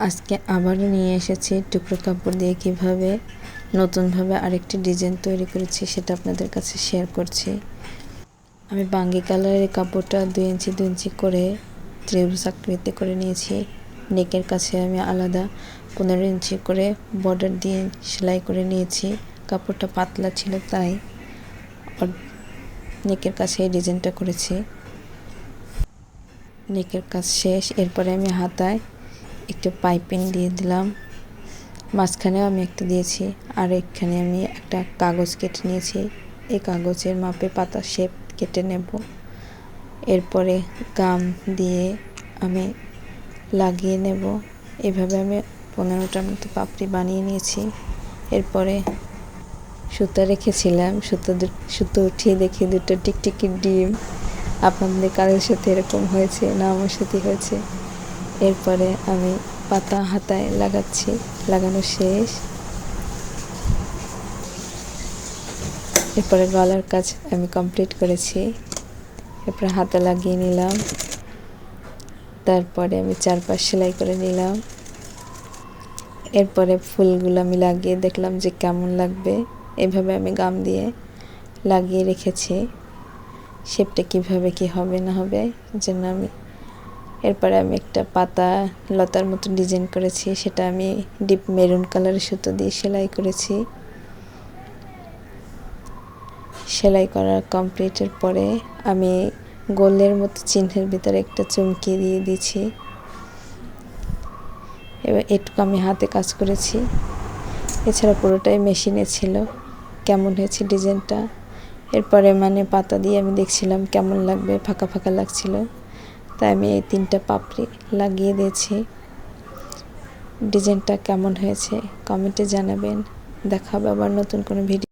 আজকে আবারও নিয়ে এসেছি টুকরো কাপড় দিয়ে কিভাবে নতুনভাবে আরেকটি ডিজাইন তৈরি করেছি সেটা আপনাদের কাছে শেয়ার করছি। আমি বাঙ্গি কালারের কাপড়টা 2 ইঞ্চি 2 ইঞ্চি করে ত্রিভুজ আকৃতি করে নিয়েছি। নেকের কাছে আমি আলাদা 15 ইঞ্চি করে বর্ডার দিয়ে সেলাই করে নিয়েছি। কাপড়টা পাতলা ছিল তাই নেকের কাছে এই ডিজাইনটা করেছি। নেকের কাজ শেষ, এরপরে আমি হাতায় একটু পাইপিং দিয়ে দিলাম, মাঝখানেও আমি একটা দিয়েছি, আর এখানে আমি একটা কাগজ কেটে নিয়েছি। এই কাগজের মাপে পাতা শেপ কেটে নেব। এরপরে গাম দিয়ে আমি লাগিয়ে নেব। এভাবে আমি 15টার মতো পাপড়ি বানিয়ে নিয়েছি। এরপরে সুতা রেখেছিলাম, সুতো উঠিয়ে দেখি দুটো টিকটিকির ডিম। আপনাদের কারোর সাথে এরকম হয়েছে না? আমার সাথে হয়েছে। এরপরে আমি পাতা হাতায় লাগাচ্ছি, লাগানো শেষ। এরপরে গলার কাজ আমি কমপ্লিট করেছি। এরপরে হাতে লাগিয়ে নিলাম, তারপরে আমি চারপাশ সেলাই করে নিলাম। এরপরে ফুলগুলো আমি লাগিয়ে দেখলাম যে কেমন লাগবে। এভাবে আমি গাম দিয়ে লাগিয়ে রেখেছি। শেপটা কিভাবে কি হবে না হবে জন্য এরপরে আমি একটা পাতা লতার মতো ডিজাইন করেছি, সেটা আমি ডিপ মেরুন কালারের সুতো দিয়ে সেলাই করেছি। সেলাই করা কমপ্লিটের পরে আমি গোলের মতো চিহ্নের ভিতরে একটা চুমকি দিয়ে দিয়েছি। এবার এটুকু আমি হাতে কাজ করেছি, এছাড়া পুরোটাই মেশিনে ছিল। কেমন হয়েছে ডিজাইনটা? এরপরে পাতা দিয়ে আমি দেখছিলাম কেমন লাগবে, ফাঁকা ফাঁকা লাগছিল, তাই আমি এই 3টা পাপড়ি লাগিয়ে দিয়েছি। ডিজাইনটা কেমন হয়েছে কমেন্টে জানাবেন। দেখা হবে আবার নতুন কোনো ভিডিও।